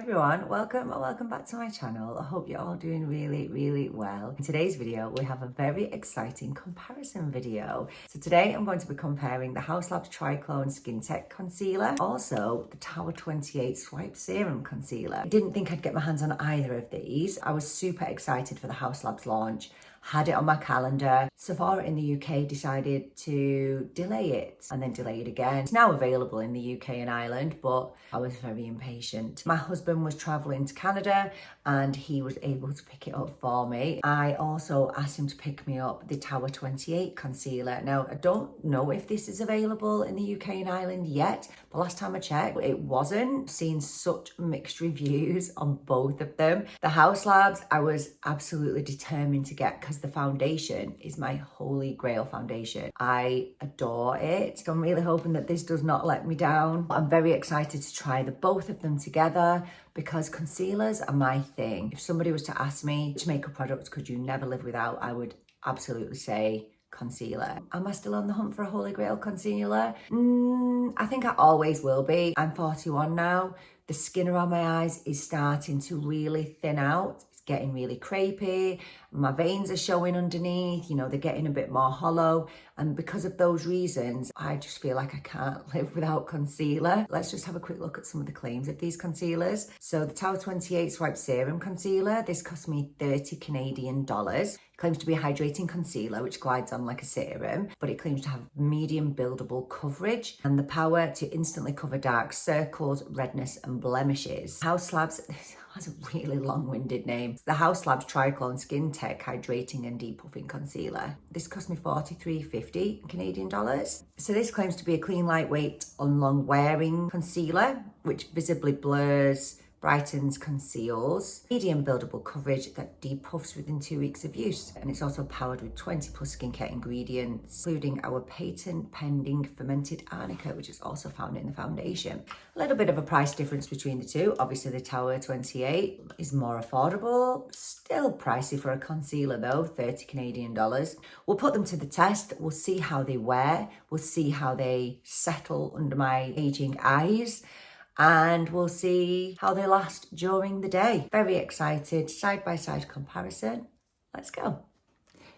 everyone, welcome back to my channel. I hope you're all doing really well. In today's video we have a very exciting comparison video. So today I'm going to be comparing the HAUS LABS Triclone Skin Tech Concealer, also the Tower 28 Swipe Serum Concealer. I didn't think I'd get my hands on either of these. I was super excited for the HAUS LABS launch, had it on my calendar. Sephora in the UK decided to delay it and then delay it again. It's now available in the UK and Ireland, but I was very impatient. My husband was traveling to Canada and he was able to pick it up for me. I also asked him to pick me up the Tower 28 concealer. Now, I don't know if this is available in the UK and Ireland yet. The last time I checked, it wasn't. I've seen such mixed reviews on both of them. The HAUS LABS, I was absolutely determined to get because the foundation is my holy grail foundation. I adore it. So I'm really hoping that this does not let me down. I'm very excited to try both of them together because concealers are my thing. If somebody was to ask me which makeup products could you never live without, I would absolutely say concealer. Am I still on the hunt for a holy grail concealer? I think I always will be. I'm 41 now. The skin around my eyes is starting to really thin out. It's getting really crepey. My veins are showing underneath, you know, they're getting a bit more hollow. And because of those reasons, I just feel like I can't live without concealer. Let's just have a quick look at some of the claims of these concealers. So the Tower 28 Swipe Serum Concealer, this cost me 30 Canadian dollars. It claims to be a hydrating concealer, which glides on like a serum, but it claims to have medium buildable coverage and the power to instantly cover dark circles, redness and blemishes. HAUS LABS, has a really long-winded name. The HAUS LABS Triclone Skin Tech Hydrating and Depuffing Concealer. This cost me $43.50 Canadian dollars. So this claims to be a clean, lightweight, and long-wearing concealer, which visibly blurs, brightens, conceals, medium buildable coverage that depuffs within 2 weeks of use. And it's also powered with 20 plus skincare ingredients, including our patent pending fermented arnica, which is also found in the foundation. A little bit of a price difference between the two. Obviously the Tower 28 is more affordable, still pricey for a concealer though, 30 Canadian dollars. We'll put them to the test. We'll see how they wear. We'll see how they settle under my aging eyes. And we'll see how they last during the day. Very excited, side-by-side comparison. Let's go.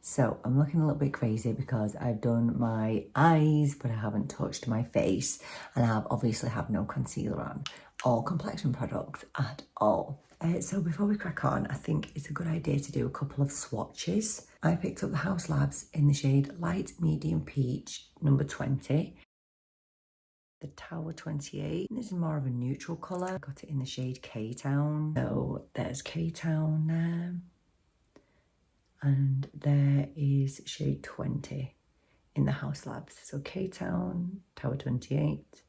So I'm looking a little bit crazy because I've done my eyes, but I haven't touched my face. And I obviously have no concealer on or complexion products at all. So before we crack on, I think it's a good idea to do a couple of swatches. I picked up the HAUS LABS in the shade Light Medium Peach, number 20. The Tower 28. This is more of a neutral colour. I got it in the shade KTown. So there's KTown there. And there is shade 20 in the HAUS LABS. So KTown, Tower 28,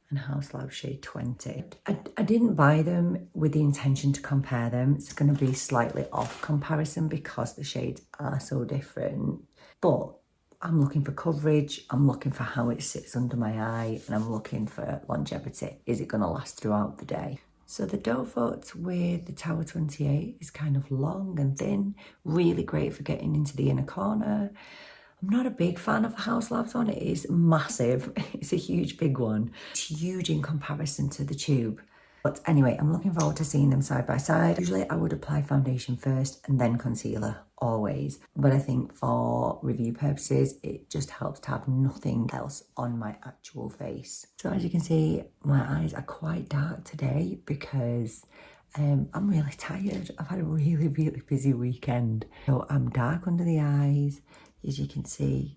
and HAUS LABS shade 20. I didn't buy them with the intention to compare them. It's going to be slightly off comparison because the shades are so different. But I'm looking for coverage, I'm looking for how it sits under my eye, and I'm looking for longevity. Is it going to last throughout the day? So the doe foot with the Tower 28 is kind of long and thin, really great for getting into the inner corner. I'm not a big fan of the HAUS LABS one. It is massive. It's a huge, big one. It's huge in comparison to the tube. But anyway, I'm looking forward to seeing them side by side. Usually I would apply foundation first and then concealer, always. But I think for review purposes, it just helps to have nothing else on my actual face. So as you can see, my eyes are quite dark today because I'm really tired. I've had a really busy weekend. So I'm dark under the eyes. As you can see,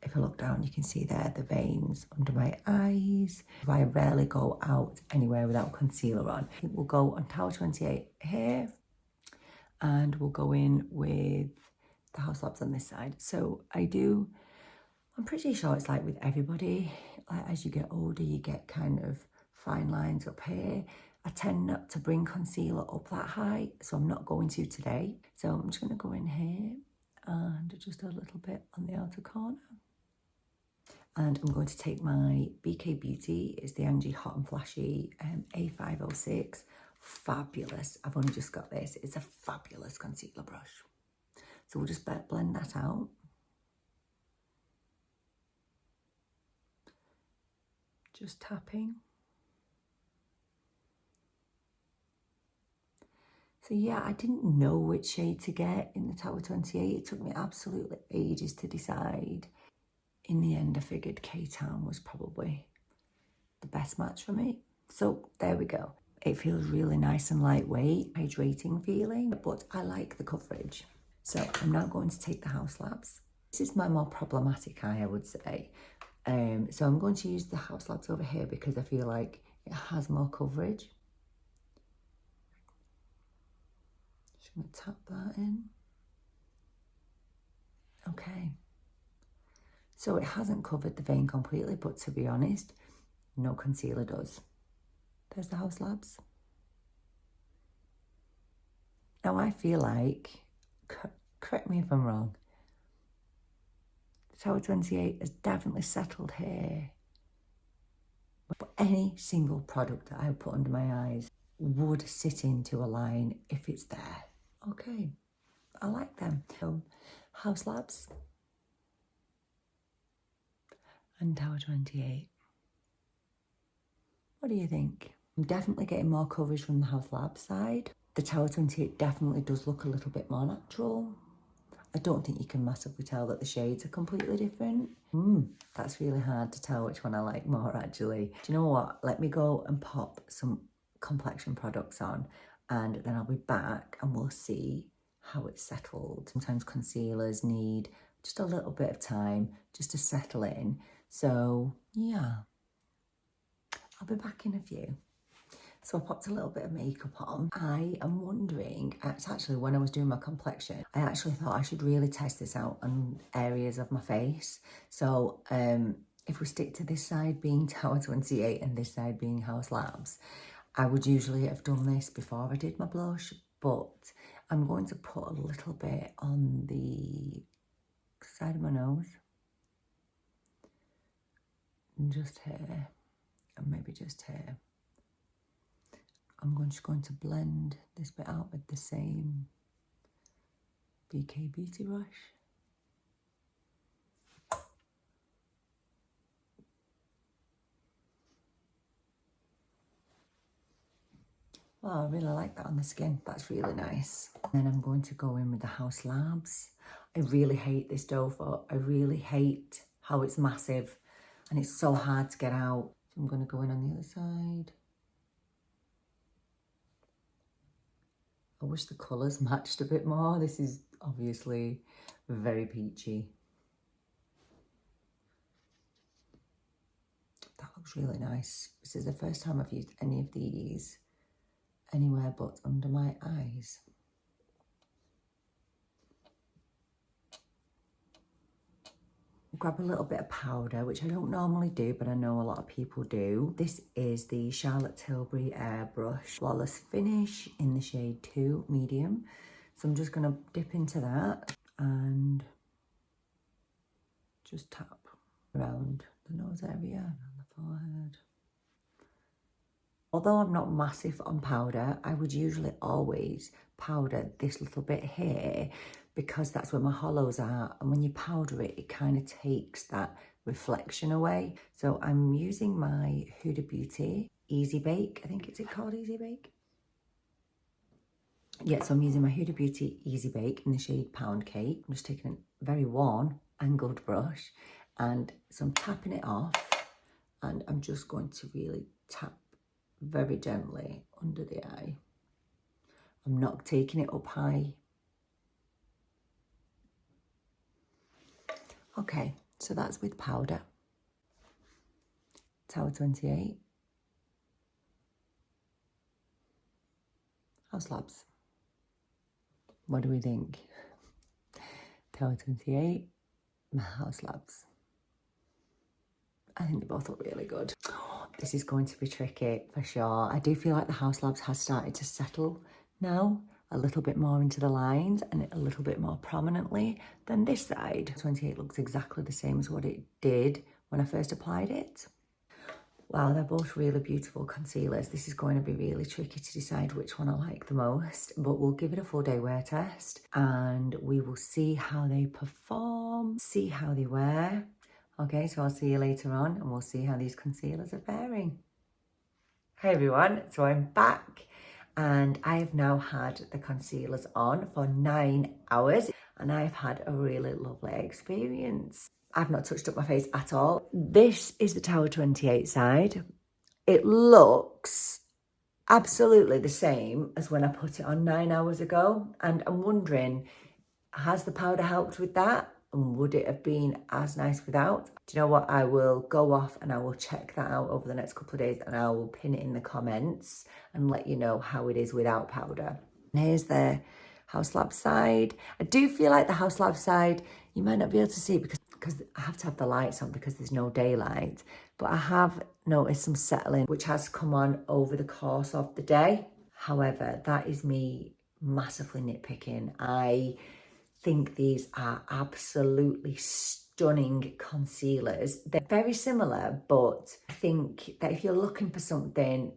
if I look down, you can see there the veins under my eyes. I rarely go out anywhere without concealer on. I think we'll go on Tower 28 here, and we'll go in with the HAUS LABS on this side. So I'm pretty sure it's like with everybody, like as you get older, you get kind of fine lines up here. I tend not to bring concealer up that high, so I'm not going to today. So I'm just gonna go in here and just a little bit on the outer corner. And I'm going to take my BK Beauty, it's the Angie Hot and Flashy A506. Fabulous. I've only just got this. It's a fabulous concealer brush. So we'll just blend that out. Just tapping. So yeah, I didn't know which shade to get in the Tower 28. It took me absolutely ages to decide. In the end, I figured KTown was probably the best match for me. So there we go. It feels really nice and lightweight, hydrating feeling, but I like the coverage. So I'm now going to take the HAUS Labs. This is my more problematic eye, I would say. So I'm going to use the HAUS Labs over here because I feel like it has more coverage. Just going to tap that in. Okay. So it hasn't covered the vein completely, but to be honest, no concealer does. There's the HAUS Labs. Now I feel like, correct me if I'm wrong, the Tower 28 has definitely settled here. But any single product that I put under my eyes would sit into a line if it's there. Okay, I like them. So, HAUS Labs and Tower 28. What do you think? I'm definitely getting more coverage from the HAUS Labs side. The Tower 28 definitely does look a little bit more natural. I don't think you can massively tell that the shades are completely different. That's really hard to tell which one I like more, actually. Do you know what? Let me go and pop some complexion products on, and then I'll be back and we'll see how it's settled. Sometimes concealers need just a little bit of time just to settle in. So, yeah. I'll be back in a few. So I popped a little bit of makeup on. I am wondering, it's actually when I was doing my complexion, I actually thought I should really test this out on areas of my face. So if we stick to this side being Tower 28 and this side being HAUS Labs, I would usually have done this before I did my blush, but I'm going to put a little bit on the side of my nose. And just here, and maybe just here. I'm just going to blend this bit out with the same BK Beauty brush. Wow, I really like that on the skin. That's really nice. And then I'm going to go in with the HAUS Labs. I really hate this doe foot. I really hate how it's massive and it's so hard to get out. So I'm going to go in on the other side. I wish the colours matched a bit more. This is obviously very peachy. That looks really nice. This is the first time I've used any of these anywhere but under my eyes. Grab a little bit of powder, which I don't normally do, but I know a lot of people do. This is the Charlotte Tilbury Airbrush Flawless Finish in the shade 2 medium. So I'm just going to dip into that and just tap around the nose area and on the forehead. Although I'm not massive on powder, I would usually always powder this little bit here because that's where my hollows are. And when you powder it, it kind of takes that reflection away. So I'm using my Huda Beauty Easy Bake. I think, is it called Easy Bake? Yeah, so I'm using my Huda Beauty Easy Bake in the shade Poundcake. I'm just taking a very worn angled brush and so I'm tapping it off and I'm just going to really tap very gently under the eye. I'm not taking it up high. Okay, so that's with powder. Tower 28. HAUS Labs. What do we think? Tower 28, HAUS Labs. I think they both look really good. This is going to be tricky for sure. I do feel like the HAUS Labs has started to settle now a little bit more into the lines and a little bit more prominently than this side. 28 looks exactly the same as what it did when I first applied it. Wow, they're both really beautiful concealers. This is going to be really tricky to decide which one I like the most, but we'll give it a full day wear test and we will see how they perform, see how they wear. Okay, so I'll see you later on and we'll see how these concealers are faring. Hey everyone, so I'm back and I have now had the concealers on for 9 hours and I've had a really lovely experience. I've not touched up my face at all. This is the Tower 28 side. It looks absolutely the same as when I put it on 9 hours ago, and I'm wondering, has the powder helped with that? And would it have been as nice without? Do you know what? I will go off and I will check that out over the next couple of days and I will pin it in the comments and let you know how it is without powder. And here's the Haus Labs side. I do feel like the Haus Labs side, you might not be able to see because I have to have the lights on because there's no daylight. But I have noticed some settling, which has come on over the course of the day. However, that is me massively nitpicking. I think these are absolutely stunning concealers. They're very similar, but I think that if you're looking for something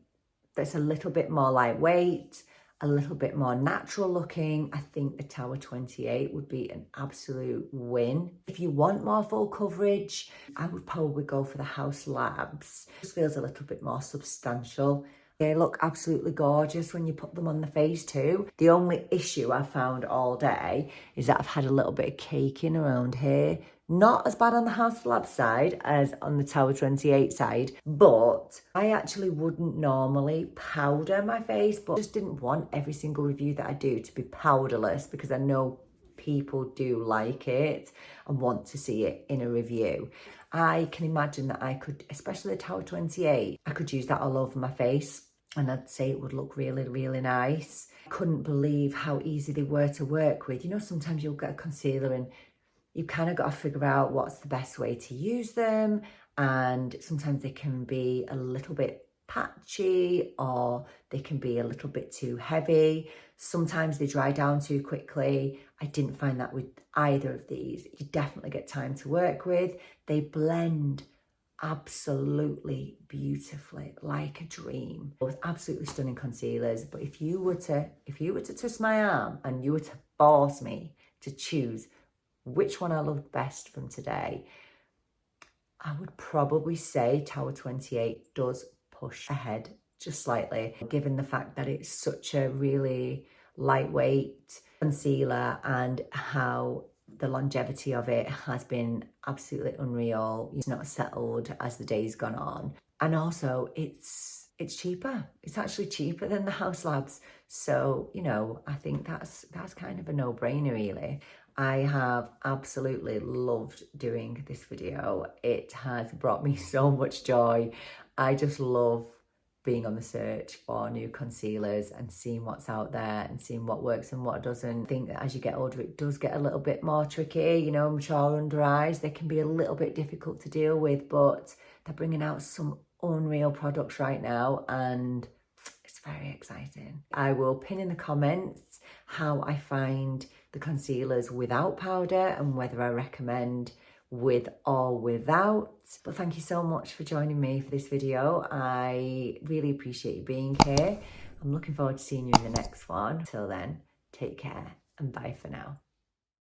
that's a little bit more lightweight, a little bit more natural looking, I think the Tower 28 would be an absolute win. If you want more full coverage, I would probably go for the Haus Labs. It just feels a little bit more substantial. They look absolutely gorgeous when you put them on the face too. The only issue I've found all day is that I've had a little bit of caking around here. Not as bad on the Haus Labs side as on the Tower 28 side, but I actually wouldn't normally powder my face, but I just didn't want every single review that I do to be powderless because I know people do like it and want to see it in a review. I can imagine that I could, especially the Tower 28, I could use that all over my face and I'd say it would look really, really nice. I couldn't believe how easy they were to work with. You know, sometimes you'll get a concealer and you kind of got to figure out what's the best way to use them, and sometimes they can be a little bit patchy or they can be a little bit too heavy. Sometimes they dry down too quickly. I didn't find that with either of these. You definitely get time to work with. They blend absolutely beautifully, like a dream. Both absolutely stunning concealers, but if you were to twist my arm and you were to force me to choose which one I loved best from today, I would probably say Tower 28 does push ahead just slightly, given the fact that it's such a really lightweight concealer and how the longevity of it has been absolutely unreal. It's not settled as the day's gone on. And also it's cheaper. It's actually cheaper than the Haus Labs. So, you know, I think that's kind of a no-brainer really. I have absolutely loved doing this video. It has brought me so much joy. I just love being on the search for new concealers and seeing what's out there and seeing what works and what doesn't. I think that as you get older, it does get a little bit more tricky. You know, mature under eyes, they can be a little bit difficult to deal with, but they're bringing out some unreal products right now and it's very exciting. I will pin in the comments how I find the concealers without powder and whether I recommend with or without. But thank you so much for joining me for this video. I really appreciate you being here. I'm looking forward to seeing you in the next one. Till then, take care and bye for now.